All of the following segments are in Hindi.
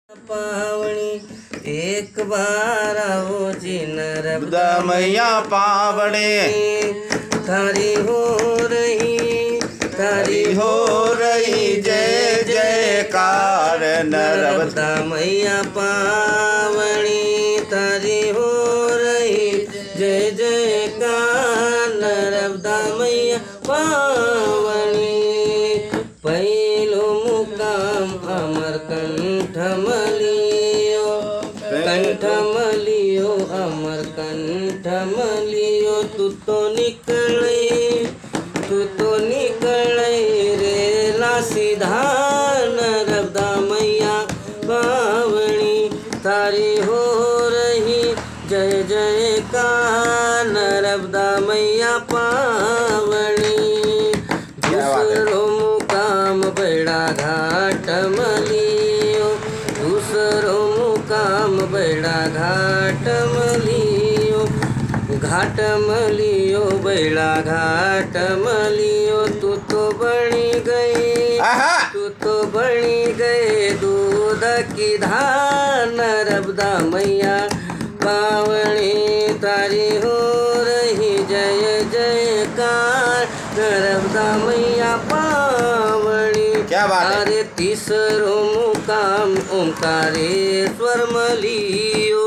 पावणी एक बार आओ जी नर्मदा मैया पावनी थारी हो रही जय जयकार नर्मदा मैया पावनी थारी हो रही जय जयकार नर्मदा मैया पावनी पहलो मुकाम अमर कंठ मलियो अमर कंठ मलियो तू तो निकले रे ला सीधा नर्मदा मैया पावनी थारी हो रही जय जयकार नर्मदा मैया पावनी दूसरो मुकाम बड़ा घाट मलियो दूसरो मुकाम बड़ा घाट बड़ा घाट मलियो तू तो बनी गई दूध की धार नर्मदा मैया पावनी तारी हो रही जय जयकार नर्मदा मैया पावनी। क्या बात है? अरे तीसरो मुकाम ओंकारेश्वर मलियो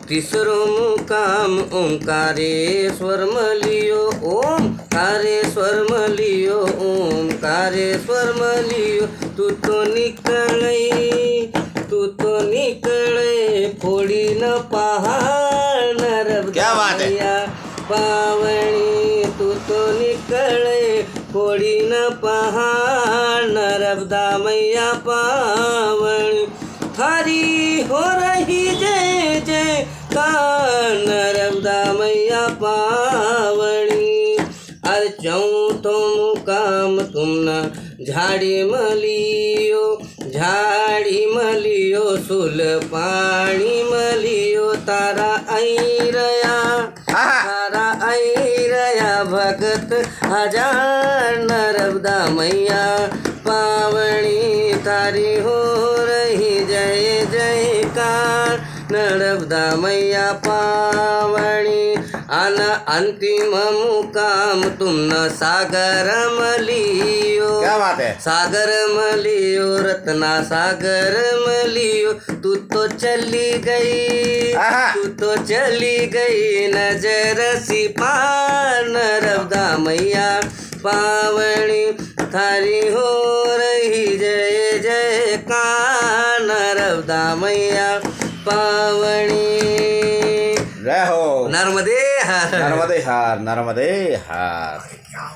तीसरो मुकाम ओंकारेश्वर मलियो तू तो निकले फोड़ी न पहाड़ नर्मदा मैया पावनी तू तो निकले फोड़ी न पहाड़ नर्मदा मैया पावनी थारी हो रही जय जयकार नर्मदा मैया पावनी। अरे चौथो मुकाम तुम न झाड़ी मलियो सुल पानी मलियो तारा आई रया भगत हजार नर्मदा मैया पावनी तारी हो रही जय जयकार नर्मदा मैया पावनी। अंतिम मुकाम तुम न सागर मलियो। क्या बात है? सागर मलियो रत्ना सागर मलियो तू तो चली गई नजर सी पार नर्मदा मैया पावनी थारी हो रही जय जयकार नर्मदा मैया पावनी। रहो नर्मदे हर नर्मदे हार।